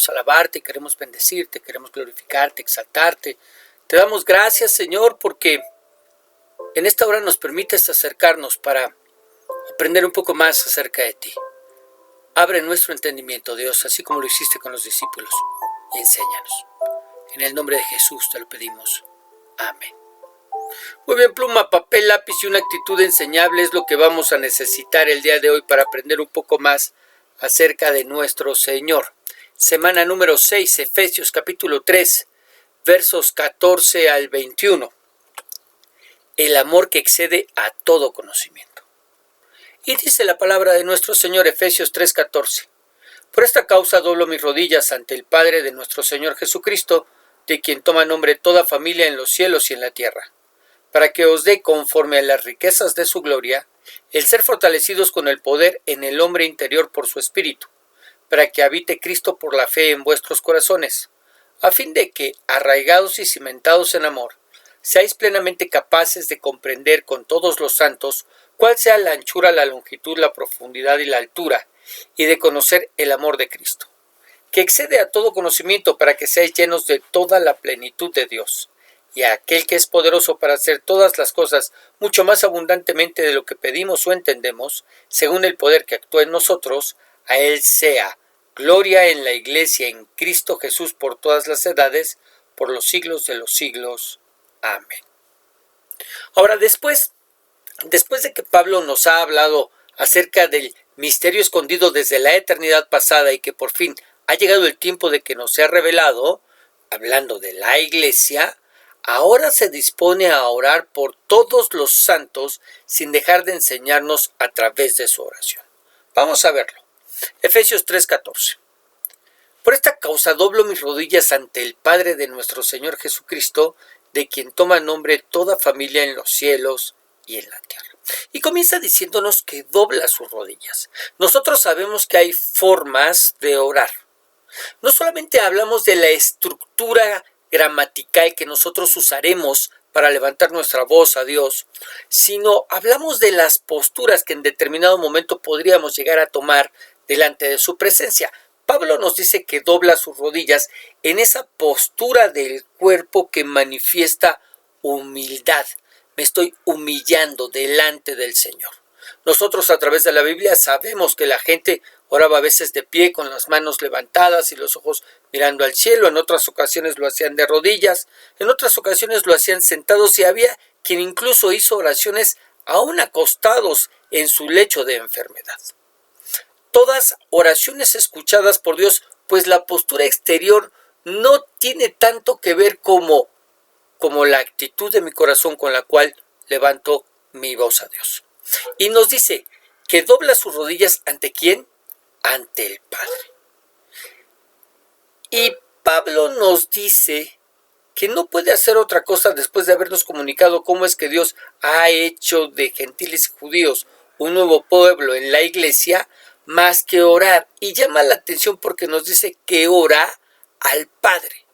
queremos alabarte, queremos bendecirte, queremos glorificarte, exaltarte. Te damos gracias, Señor, porque en esta hora nos permites acercarnos para aprender un poco más acerca de ti. Abre nuestro entendimiento, Dios, así como lo hiciste con los discípulos, y enséñanos. En el nombre de Jesús te lo pedimos. Amén. Muy bien, pluma, papel, lápiz y una actitud enseñable es lo que vamos a necesitar el día de hoy para aprender un poco más acerca de nuestro Señor. Semana número 6, Efesios capítulo 3, versos 14 al 21. El amor que excede a todo conocimiento. Y dice la palabra de nuestro Señor, Efesios 3:14. Por esta causa doblo mis rodillas ante el Padre de nuestro Señor Jesucristo, de quien toma nombre toda familia en los cielos y en la tierra, para que os dé, conforme a las riquezas de su gloria, el ser fortalecidos con el poder en el hombre interior por su espíritu, para que habite Cristo por la fe en vuestros corazones, a fin de que, arraigados y cimentados en amor, seáis plenamente capaces de comprender con todos los santos cuál sea la anchura, la longitud, la profundidad y la altura, y de conocer el amor de Cristo, que excede a todo conocimiento, para que seáis llenos de toda la plenitud de Dios. Y a aquel que es poderoso para hacer todas las cosas mucho más abundantemente de lo que pedimos o entendemos, según el poder que actúa en nosotros, a él sea gloria en la Iglesia en Cristo Jesús por todas las edades, por los siglos de los siglos. Amén. Ahora, después de que Pablo nos ha hablado acerca del misterio escondido desde la eternidad pasada y que por fin ha llegado el tiempo de que nos sea revelado, hablando de la Iglesia, ahora se dispone a orar por todos los santos sin dejar de enseñarnos a través de su oración. Vamos a verlo. Efesios 3:14. Por esta causa doblo mis rodillas ante el Padre de nuestro Señor Jesucristo, de quien toma nombre toda familia en los cielos y en la tierra. Y comienza diciéndonos que dobla sus rodillas. Nosotros sabemos que hay formas de orar. No solamente hablamos de la estructura gramatical que nosotros usaremos para levantar nuestra voz a Dios, sino hablamos de las posturas que en determinado momento podríamos llegar a tomar delante de su presencia. Pablo nos dice que dobla sus rodillas en esa postura del cuerpo que manifiesta humildad. Me estoy humillando delante del Señor. Nosotros a través de la Biblia sabemos que la gente oraba a veces de pie con las manos levantadas y los ojos mirando al cielo. En otras ocasiones lo hacían de rodillas, en otras ocasiones lo hacían sentados y había quien incluso hizo oraciones aún acostados en su lecho de enfermedad. Todas oraciones escuchadas por Dios, pues la postura exterior no tiene tanto que ver como la actitud de mi corazón con la cual levanto mi voz a Dios. Y nos dice que dobla sus rodillas ¿ante quién? Ante el Padre. Y Pablo nos dice que no puede hacer otra cosa después de habernos comunicado cómo es que Dios ha hecho de gentiles y judíos un nuevo pueblo en la iglesia, más que orar. Y llama la atención porque nos dice que ora al Padre.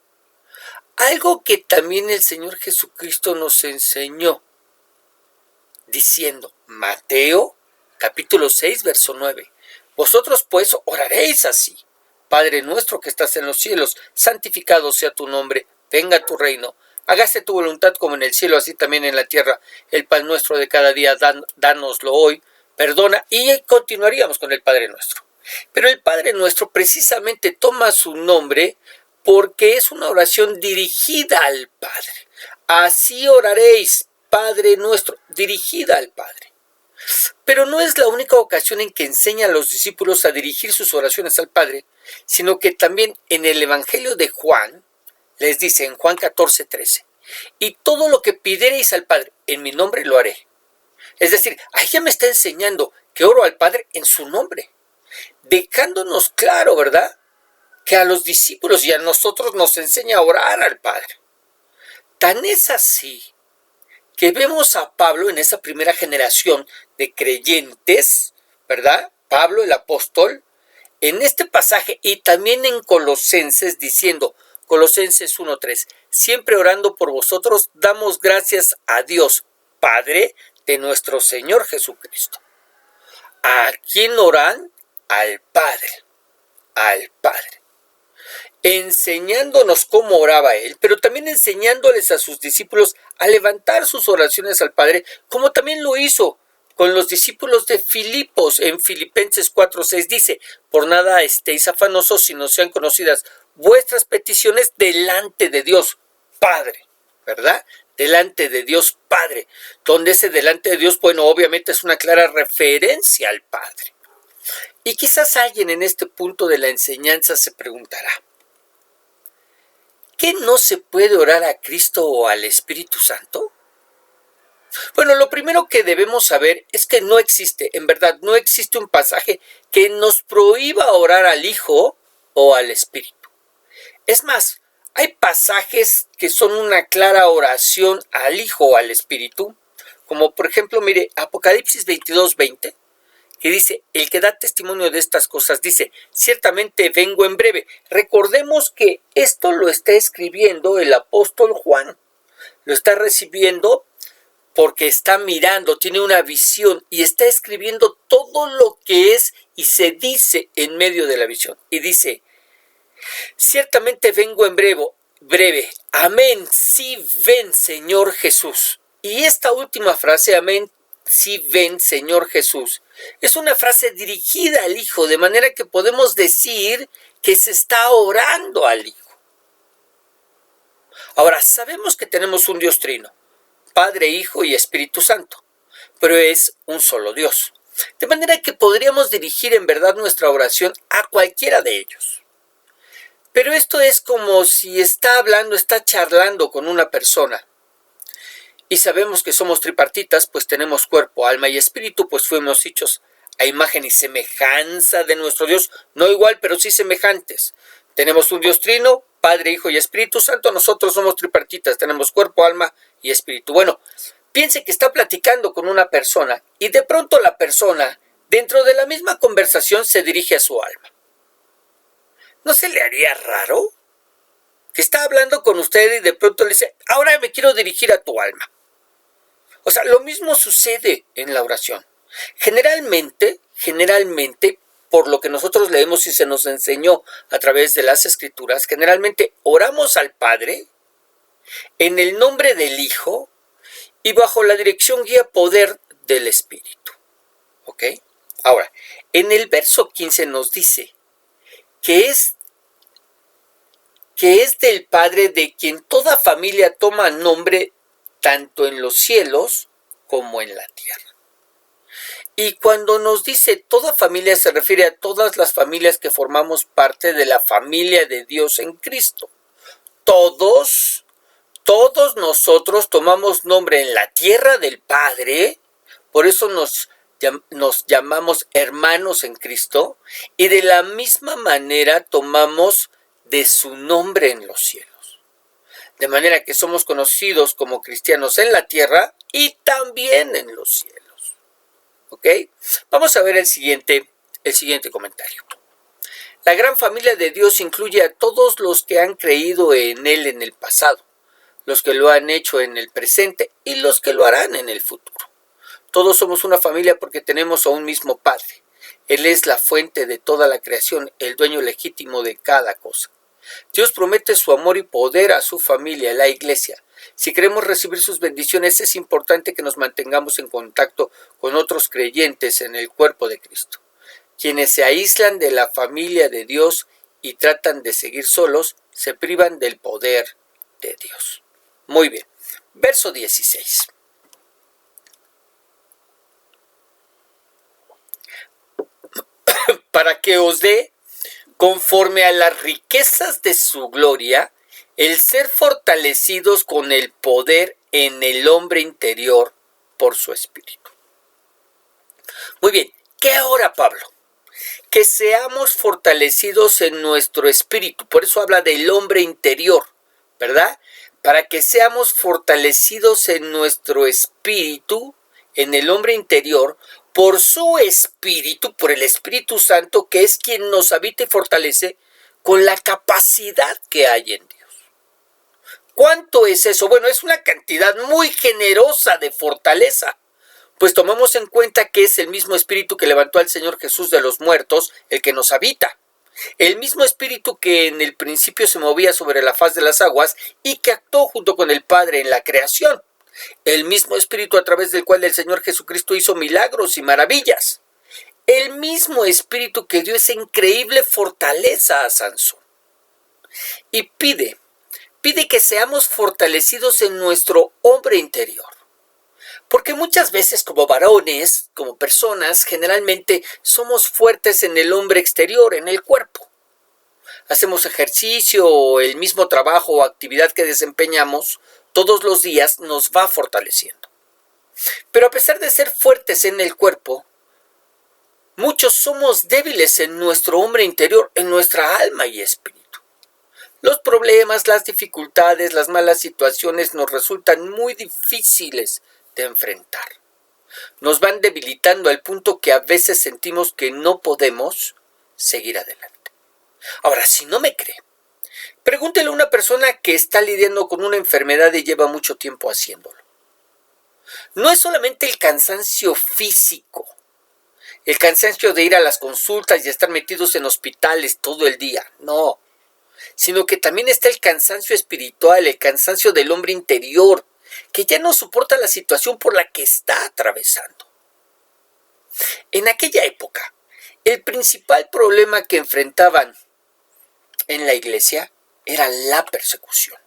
Algo que también el Señor Jesucristo nos enseñó, diciendo, Mateo capítulo 6, verso 9. Vosotros pues oraréis así: Padre nuestro que estás en los cielos, santificado sea tu nombre, venga tu reino, hágase tu voluntad como en el cielo, así también en la tierra. El pan nuestro de cada día, dánoslo hoy, perdona, y continuaríamos con el Padre nuestro. Pero el Padre nuestro precisamente toma su nombre porque es una oración dirigida al Padre. Así oraréis, Padre nuestro, dirigida al Padre. Pero no es la única ocasión en que enseña a los discípulos a dirigir sus oraciones al Padre, sino que también en el Evangelio de Juan, les dice en Juan 14:13, y todo lo que pidiereis al Padre, en mi nombre lo haré. Es decir, ahí ya me está enseñando que oro al Padre en su nombre, dejándonos claro, ¿verdad?, que a los discípulos y a nosotros nos enseña a orar al Padre. Tan es así que vemos a Pablo en esa primera generación de creyentes, ¿verdad? Pablo el apóstol, en este pasaje y también en Colosenses diciendo, Colosenses 1:3, siempre orando por vosotros, damos gracias a Dios, Padre de nuestro Señor Jesucristo. ¿A quién oran? Al Padre, al Padre. enseñándonos cómo oraba él, pero también enseñándoles a sus discípulos a levantar sus oraciones al Padre, como también lo hizo con los discípulos de Filipos. En Filipenses 4:6 dice: por nada estéis afanosos, sino sean conocidas vuestras peticiones delante de Dios Padre, ¿verdad? Delante de Dios Padre, donde ese delante de Dios, bueno, obviamente es una clara referencia al Padre. Y quizás alguien en este punto de la enseñanza se preguntará: ¿qué no se puede orar a Cristo o al Espíritu Santo? Bueno, lo primero que debemos saber es que no existe, en verdad, no existe un pasaje que nos prohíba orar al Hijo o al Espíritu. Es más, hay pasajes que son una clara oración al Hijo o al Espíritu, como por ejemplo, mire, Apocalipsis 22:20, que dice: el que da testimonio de estas cosas dice: ciertamente vengo en breve. Recordemos que esto lo está escribiendo el apóstol Juan, lo está recibiendo porque está mirando, tiene una visión y está escribiendo todo lo que es y se dice en medio de la visión. Y dice: ciertamente vengo en breve. Amén, sí ven, Señor Jesús. Y esta última frase, amén, sí ven, Señor Jesús, es una frase dirigida al Hijo, de manera que podemos decir que se está orando al Hijo. Ahora, sabemos que tenemos un Dios trino, Padre, Hijo y Espíritu Santo, pero es un solo Dios. De manera que podríamos dirigir en verdad nuestra oración a cualquiera de ellos. Pero esto es como si está charlando con una persona. Y sabemos que somos tripartitas, pues tenemos cuerpo, alma y espíritu, pues fuimos hechos a imagen y semejanza de nuestro Dios, no igual, pero sí semejantes. Tenemos un Dios trino, Padre, Hijo y Espíritu Santo. Nosotros somos tripartitas, tenemos cuerpo, alma y espíritu. Bueno, piense que está platicando con una persona y de pronto la persona, dentro de la misma conversación, se dirige a su alma. ¿No se le haría raro? Que está hablando con usted y de pronto le dice: ahora me quiero dirigir a tu alma. O sea, lo mismo sucede en la oración. Generalmente, por lo que nosotros leemos y se nos enseñó a través de las Escrituras, generalmente oramos al Padre en el nombre del Hijo y bajo la dirección, guía, poder del Espíritu. ¿Ok? Ahora, en el verso 15 nos dice que es del Padre de quien toda familia toma nombre, tanto en los cielos como en la tierra. Y cuando nos dice toda familia, se refiere a todas las familias que formamos parte de la familia de Dios en Cristo. Todos nosotros tomamos nombre en la tierra del Padre, por eso nos llamamos hermanos en Cristo, y de la misma manera tomamos de su nombre en los cielos. De manera que somos conocidos como cristianos en la tierra y también en los cielos. ¿Ok? Vamos a ver el siguiente comentario. La gran familia de Dios incluye a todos los que han creído en Él en el pasado, los que lo han hecho en el presente y los que lo harán en el futuro. Todos somos una familia porque tenemos a un mismo Padre. Él es la fuente de toda la creación, el dueño legítimo de cada cosa. Dios promete su amor y poder a su familia, la iglesia. Si queremos recibir sus bendiciones, es importante que nos mantengamos en contacto con otros creyentes en el cuerpo de Cristo. Quienes se aíslan de la familia de Dios y tratan de seguir solos, se privan del poder de Dios. Muy bien. Verso 16. Para que os dé, conforme a las riquezas de su gloria, el ser fortalecidos con el poder en el hombre interior por su espíritu. Muy bien, ¿qué ora Pablo? Que seamos fortalecidos en nuestro espíritu, por eso habla del hombre interior, ¿verdad? Para que seamos fortalecidos en nuestro espíritu, en el hombre interior, por su Espíritu, por el Espíritu Santo, que es quien nos habita y fortalece con la capacidad que hay en Dios. ¿Cuánto es eso? Bueno, es una cantidad muy generosa de fortaleza, pues tomamos en cuenta que es el mismo Espíritu que levantó al Señor Jesús de los muertos, el que nos habita. El mismo espíritu que en el principio se movía sobre la faz de las aguas y que actuó junto con el Padre en la creación. El mismo espíritu a través del cual el Señor Jesucristo hizo milagros y maravillas. El mismo espíritu que dio esa increíble fortaleza a Sansón. Y pide que seamos fortalecidos en nuestro hombre interior. Porque muchas veces como varones, como personas, generalmente somos fuertes en el hombre exterior, en el cuerpo. Hacemos ejercicio o el mismo trabajo o actividad que desempeñamos todos los días nos va fortaleciendo. Pero a pesar de ser fuertes en el cuerpo, muchos somos débiles en nuestro hombre interior, en nuestra alma y espíritu. Los problemas, las dificultades, las malas situaciones nos resultan muy difíciles de enfrentar. Nos van debilitando al punto que a veces sentimos que no podemos seguir adelante. Ahora, si no me cree, pregúntele a una persona que está lidiando con una enfermedad y lleva mucho tiempo haciéndolo. No es solamente el cansancio físico, el cansancio de ir a las consultas y estar metidos en hospitales todo el día, no, sino que también está el cansancio espiritual, el cansancio del hombre interior, que ya no soporta la situación por la que está atravesando. En aquella época, el principal problema que enfrentaban en la iglesia era la persecución.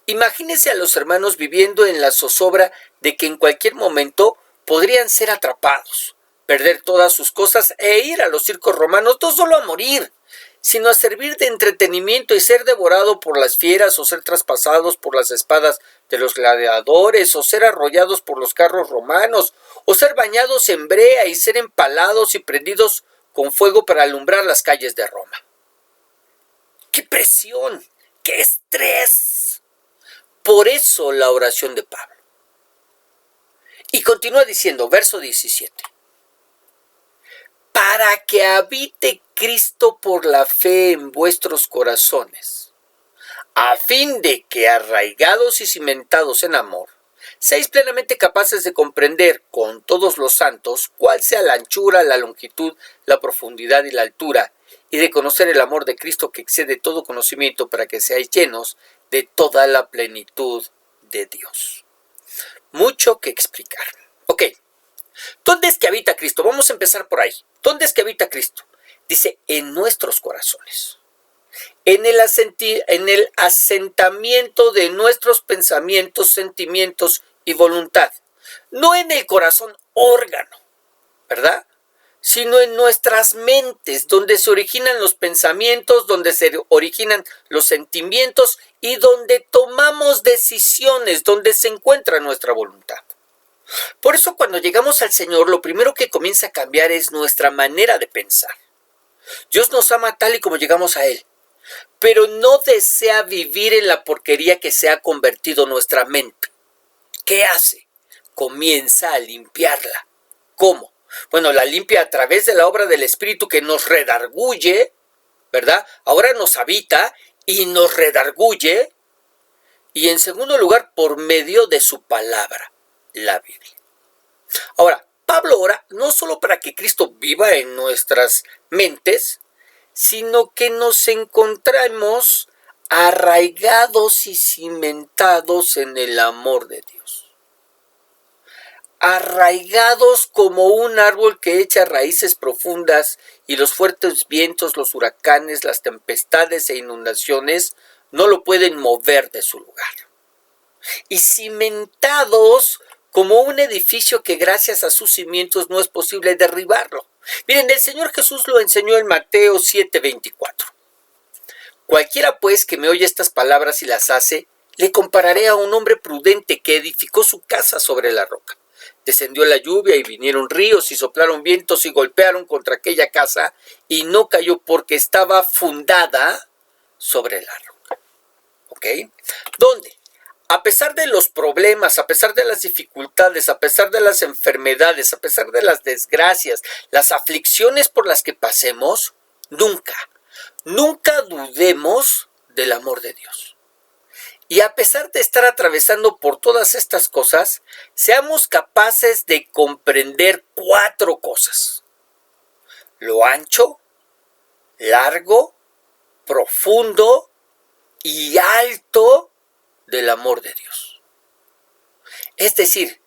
Imagínense a los hermanos viviendo en la zozobra de que en cualquier momento podrían ser atrapados, perder todas sus cosas e ir a los circos romanos no solo a morir, sino a servir de entretenimiento y ser devorado por las fieras o ser traspasados por las espadas de los gladiadores o ser arrollados por los carros romanos o ser bañados en brea y ser empalados y prendidos con fuego para alumbrar las calles de Roma. ¡Qué presión! ¡Qué estrés! Por eso la oración de Pablo. Y continúa diciendo, verso 17. Para que habite Cristo por la fe en vuestros corazones, a fin de que arraigados y cimentados en amor, seáis plenamente capaces de comprender con todos los santos cuál sea la anchura, la longitud, la profundidad y la altura, y de conocer el amor de Cristo que excede todo conocimiento, para que seáis llenos de toda la plenitud de Dios. Mucho que explicar. Ok, ¿dónde es que habita Cristo? Vamos a empezar por ahí. ¿Dónde es que habita Cristo? Dice, en nuestros corazones. En el asentamiento de nuestros pensamientos, sentimientos y voluntad. No en el corazón órgano, ¿verdad? Sino en nuestras mentes, donde se originan los pensamientos, donde se originan los sentimientos y donde tomamos decisiones, donde se encuentra nuestra voluntad. Por eso cuando llegamos al Señor, lo primero que comienza a cambiar es nuestra manera de pensar. Dios nos ama tal y como llegamos a Él, pero no desea vivir en la porquería que se ha convertido nuestra mente. ¿Qué hace? Comienza a limpiarla. ¿Cómo? Bueno, la limpia a través de la obra del Espíritu que nos redarguye, ¿verdad? Ahora nos habita y nos redarguye. Y en segundo lugar, por medio de su palabra, la Biblia. Ahora, Pablo ora no solo para que Cristo viva en nuestras mentes, sino que nos encontremos arraigados y cimentados en el amor de Dios. Arraigados como un árbol que echa raíces profundas y los fuertes vientos, los huracanes, las tempestades e inundaciones no lo pueden mover de su lugar. Y cimentados como un edificio que gracias a sus cimientos no es posible derribarlo. Miren, el Señor Jesús lo enseñó en Mateo 7:24. Cualquiera pues que me oye estas palabras y las hace, le compararé a un hombre prudente que edificó su casa sobre la roca. Descendió la lluvia y vinieron ríos y soplaron vientos y golpearon contra aquella casa y no cayó porque estaba fundada sobre la roca. ¿Ok? ¿Dónde? A pesar de los problemas, a pesar de las dificultades, a pesar de las enfermedades, a pesar de las desgracias, las aflicciones por las que pasemos, nunca dudemos del amor de Dios. Y a pesar de estar atravesando por todas estas cosas, seamos capaces de comprender 4 cosas: lo ancho, largo, profundo y alto del amor de Dios. Es decir,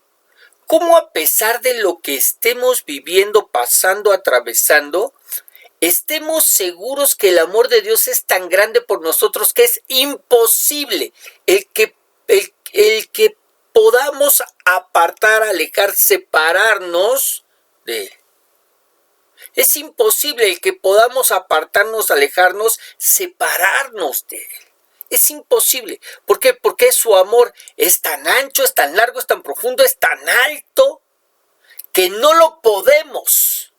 cómo a pesar de lo que estemos viviendo, pasando, atravesando, estemos seguros que el amor de Dios es tan grande por nosotros que es imposible el que podamos apartar, alejar, separarnos de Él. Es imposible el que podamos apartarnos, alejarnos, separarnos de Él. Es imposible. ¿Por qué? Porque su amor es tan ancho, es tan largo, es tan profundo, es tan alto, que no lo podemos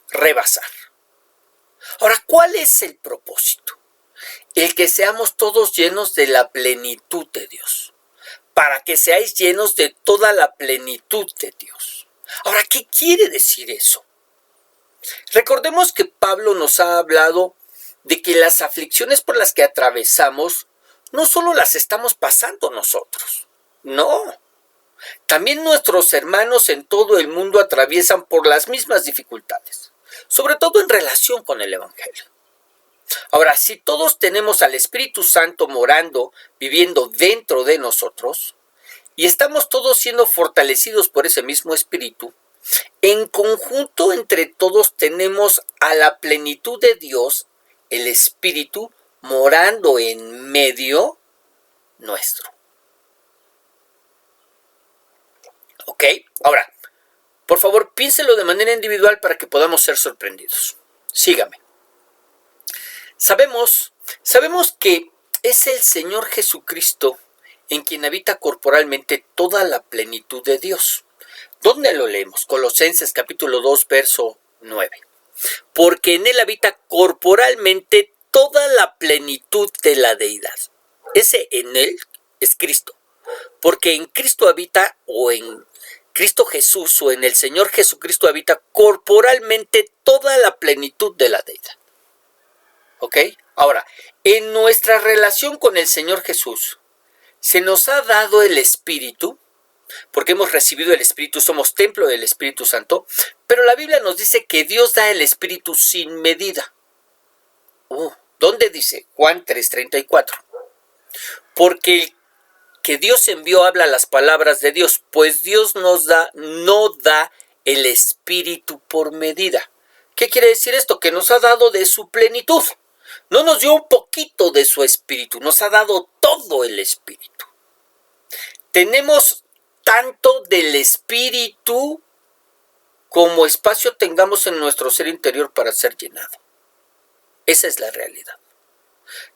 rebasar. Ahora, ¿cuál es el propósito? El que seamos todos llenos de la plenitud de Dios. Para que seáis llenos de toda la plenitud de Dios. Ahora, ¿qué quiere decir eso? Recordemos que Pablo nos ha hablado de que las aflicciones por las que atravesamos no solo las estamos pasando nosotros, no. También nuestros hermanos en todo el mundo atraviesan por las mismas dificultades, sobre todo en relación con el Evangelio. Ahora, si todos tenemos al Espíritu Santo morando, viviendo dentro de nosotros, y estamos todos siendo fortalecidos por ese mismo Espíritu, en conjunto entre todos tenemos a la plenitud de Dios, el Espíritu, morando en medio nuestro. ¿Ok? Ahora, por favor, piénselo de manera individual para que podamos ser sorprendidos. Sígame. Sabemos que es el Señor Jesucristo en quien habita corporalmente toda la plenitud de Dios. ¿Dónde lo leemos? Colosenses capítulo 2, verso 9. Porque en Él habita corporalmente toda la plenitud de la deidad. Ese en Él es Cristo. Porque en Cristo habita, o en Cristo Jesús, o en el Señor Jesucristo habita corporalmente toda la plenitud de la deidad. ¿Ok? Ahora, en nuestra relación con el Señor Jesús, se nos ha dado el Espíritu, porque hemos recibido el Espíritu, somos templo del Espíritu Santo, pero la Biblia nos dice que Dios da el Espíritu sin medida. ¿Dónde dice? Juan 3:34. Porque el que Dios envió habla las palabras de Dios, pues Dios no da el Espíritu por medida. ¿Qué quiere decir esto? Que nos ha dado de su plenitud. No nos dio un poquito de su Espíritu, nos ha dado todo el Espíritu. Tenemos tanto del Espíritu como espacio tengamos en nuestro ser interior para ser llenado. Esa es la realidad.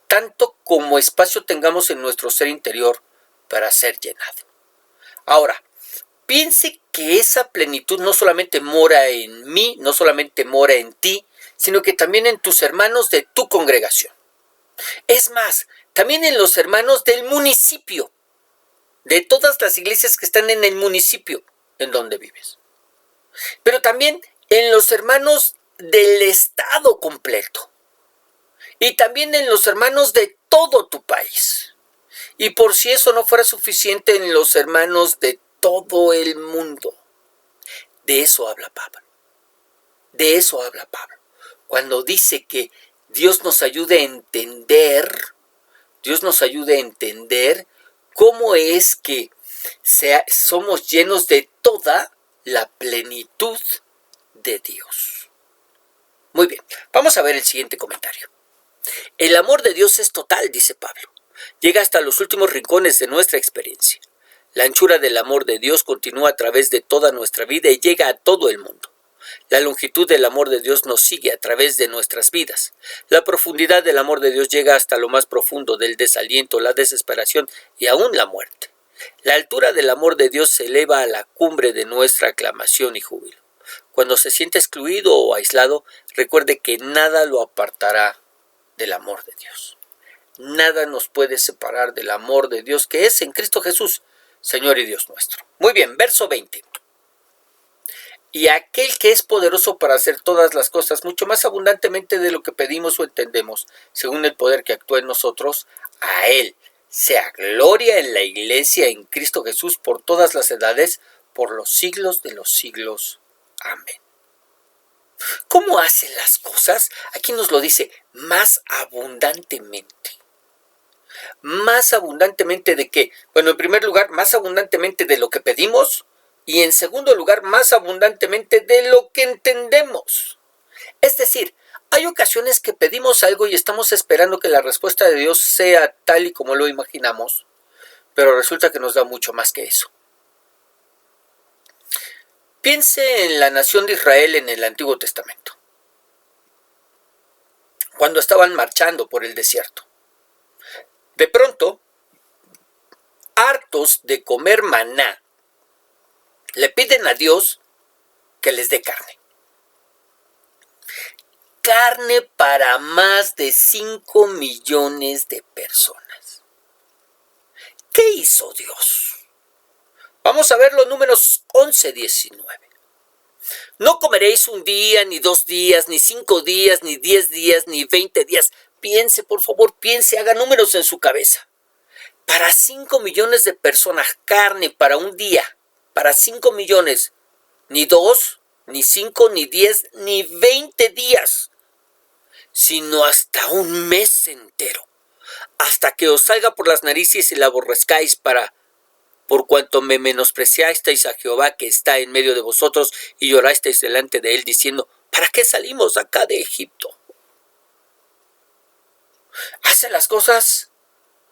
Tanto como espacio tengamos en nuestro ser interior para ser llenado. Ahora, piense que esa plenitud no solamente mora en mí, no solamente mora en ti, sino que también en tus hermanos de tu congregación. Es más, también en los hermanos del municipio, de todas las iglesias que están en el municipio en donde vives. Pero también en los hermanos del estado completo. Y también en los hermanos de todo tu país. Y por si eso no fuera suficiente, en los hermanos de todo el mundo. De eso habla Pablo. De eso habla Pablo. Cuando dice que Dios nos ayude a entender cómo es que somos llenos de toda la plenitud de Dios. Muy bien, vamos a ver el siguiente comentario. El amor de Dios es total, dice Pablo. Llega hasta los últimos rincones de nuestra experiencia. La anchura del amor de Dios continúa a través de toda nuestra vida y llega a todo el mundo. La longitud del amor de Dios nos sigue a través de nuestras vidas. La profundidad del amor de Dios llega hasta lo más profundo del desaliento, la desesperación y aún la muerte. La altura del amor de Dios se eleva a la cumbre de nuestra aclamación y júbilo. Cuando se siente excluido o aislado, recuerde que nada lo apartará del amor de Dios. Nada nos puede separar del amor de Dios que es en Cristo Jesús, Señor y Dios nuestro. Muy bien, verso 20. Y aquel que es poderoso para hacer todas las cosas mucho más abundantemente de lo que pedimos o entendemos, según el poder que actúa en nosotros, a Él sea gloria en la iglesia en Cristo Jesús por todas las edades, por los siglos de los siglos. Amén. ¿Cómo hace las cosas? Aquí nos lo dice, más abundantemente. ¿Más abundantemente de qué? Bueno, en primer lugar, más abundantemente de lo que pedimos, y en segundo lugar, más abundantemente de lo que entendemos. Es decir, hay ocasiones que pedimos algo y estamos esperando que la respuesta de Dios sea tal y como lo imaginamos, pero resulta que nos da mucho más que eso. Piense en la nación de Israel en el Antiguo Testamento, cuando estaban marchando por el desierto. De pronto, hartos de comer maná, le piden a Dios que les dé carne. Carne para más de 5 millones de personas. ¿Qué hizo Dios? Vamos a ver los números 11-19. No comeréis un día, ni 2 días, ni 5 días, ni 10 días, ni 20 días. Piense, por favor, piense, haga números en su cabeza. Para 5 millones de personas, carne para un día, para 5 millones, ni 2, ni 5, ni 10, ni 20 días, sino hasta un mes entero, hasta que os salga por las narices y la aborrezcáis por cuanto me menospreciasteis a Jehová que está en medio de vosotros y llorasteis delante de él diciendo, ¿para qué salimos acá de Egipto? Hace las cosas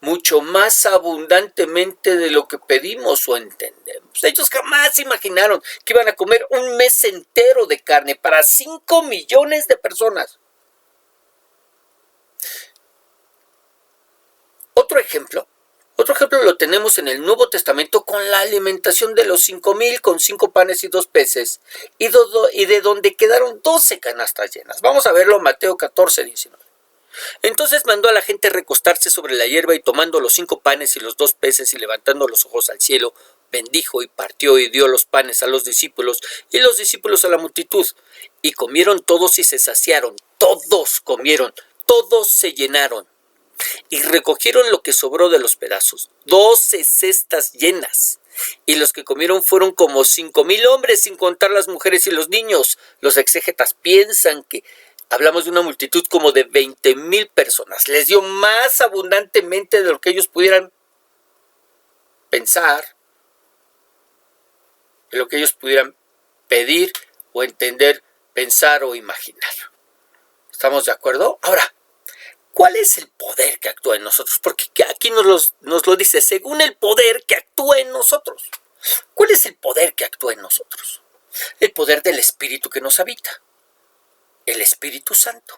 mucho más abundantemente de lo que pedimos o entendemos. Ellos jamás imaginaron que iban a comer un mes entero de carne para 5 millones de personas. Otro ejemplo lo tenemos en el Nuevo Testamento con la alimentación de los 5,000 con 5 panes y 2 peces y de donde quedaron 12 canastas llenas. Vamos a verlo en Mateo 14-19. Entonces mandó a la gente recostarse sobre la hierba y tomando los 5 panes y los 2 peces y levantando los ojos al cielo, bendijo y partió y dio los panes a los discípulos y los discípulos a la multitud. Y comieron todos y se saciaron, todos comieron, todos se llenaron. Y recogieron lo que sobró de los pedazos, 12 cestas llenas. Y los que comieron fueron como 5,000 hombres, sin contar las mujeres y los niños. Los exégetas piensan que hablamos de una multitud como de 20,000 personas. Les dio más abundantemente de lo que ellos pudieran pensar, de lo que ellos pudieran pedir o entender, pensar o imaginar. ¿Estamos de acuerdo? Ahora, ¿cuál es el poder que actúa en nosotros? Porque aquí nos lo dice, según el poder que actúa en nosotros. ¿Cuál es el poder que actúa en nosotros? El poder del Espíritu que nos habita. El Espíritu Santo,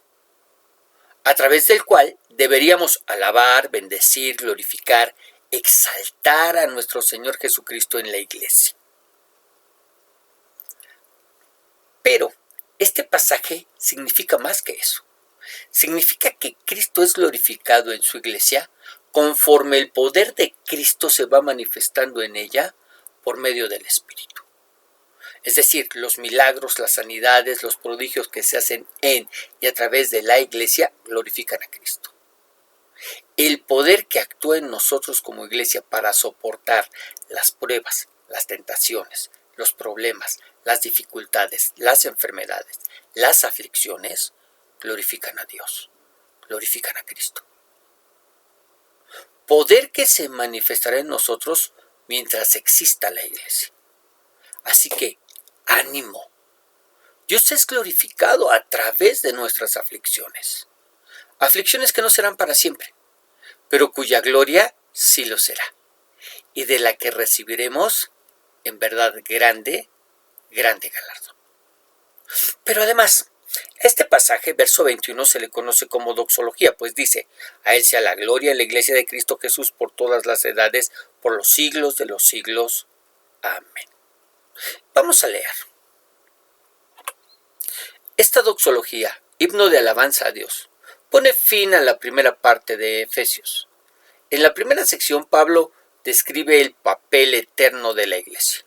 a través del cual deberíamos alabar, bendecir, glorificar, exaltar a nuestro Señor Jesucristo en la iglesia. Pero este pasaje significa más que eso. Significa que Cristo es glorificado en su iglesia conforme el poder de Cristo se va manifestando en ella por medio del Espíritu. Es decir, los milagros, las sanidades, los prodigios que se hacen en y a través de la iglesia glorifican a Cristo. El poder que actúa en nosotros como iglesia para soportar las pruebas, las tentaciones, los problemas, las dificultades, las enfermedades, las aflicciones, glorifican a Dios, glorifican a Cristo. Poder que se manifestará en nosotros mientras exista la iglesia. Así que, ánimo. Dios es glorificado a través de nuestras aflicciones. Aflicciones que no serán para siempre, pero cuya gloria sí lo será. Y de la que recibiremos, en verdad, grande galardón. Pero además, este pasaje, verso 21, se le conoce como doxología, pues dice, a él sea la gloria en la iglesia de Cristo Jesús por todas las edades, por los siglos de los siglos. Amén. Vamos a leer. Esta doxología, himno de alabanza a Dios, pone fin a la primera parte de Efesios. En la primera sección, Pablo describe el papel eterno de la iglesia.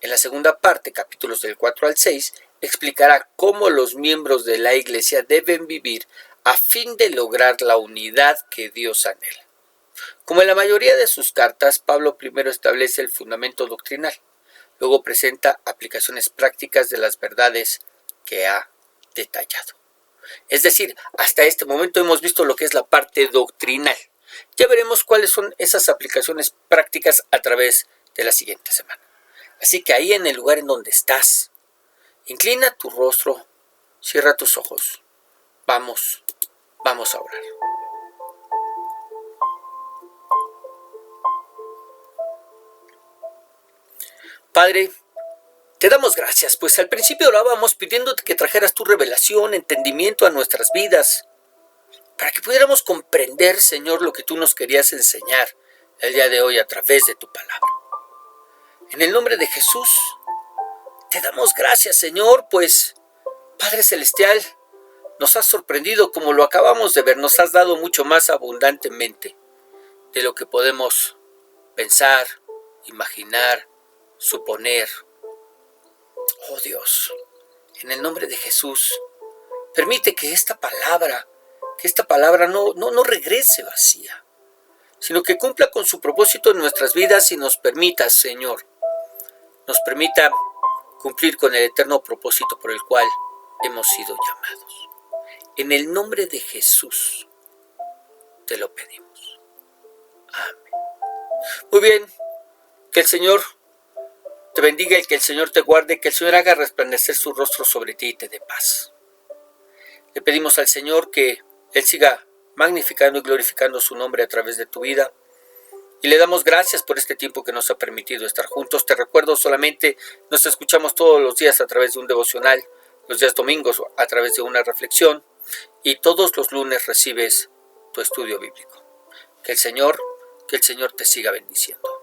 En la segunda parte, capítulos del 4 al 6, explicará cómo los miembros de la iglesia deben vivir a fin de lograr la unidad que Dios anhela. Como en la mayoría de sus cartas, Pablo primero establece el fundamento doctrinal, luego presenta aplicaciones prácticas de las verdades que ha detallado. Es decir, hasta este momento hemos visto lo que es la parte doctrinal. Ya veremos cuáles son esas aplicaciones prácticas a través de la siguiente semana. Así que ahí en el lugar en donde estás, inclina tu rostro, cierra tus ojos. Vamos a orar. Padre, te damos gracias, pues al principio orábamos pidiéndote que trajeras tu revelación, entendimiento a nuestras vidas, para que pudiéramos comprender, Señor, lo que tú nos querías enseñar el día de hoy a través de tu palabra. En el nombre de Jesús, te damos gracias, Señor, pues, Padre Celestial, nos has sorprendido como lo acabamos de ver, nos has dado mucho más abundantemente de lo que podemos pensar, imaginar, suponer. Oh Dios, en el nombre de Jesús, permite que esta palabra no regrese vacía, sino que cumpla con su propósito en nuestras vidas y nos permita, Señor, nos permita cumplir con el eterno propósito por el cual hemos sido llamados. En el nombre de Jesús te lo pedimos. Amén. Muy bien, que el Señor te bendiga y que el Señor te guarde, que el Señor haga resplandecer su rostro sobre ti y te dé paz. Le pedimos al Señor que Él siga magnificando y glorificando su nombre a través de tu vida. Y le damos gracias por este tiempo que nos ha permitido estar juntos. Te recuerdo solamente, nos escuchamos todos los días a través de un devocional, los días domingos a través de una reflexión, y todos los lunes recibes tu estudio bíblico. Que el Señor te siga bendiciendo.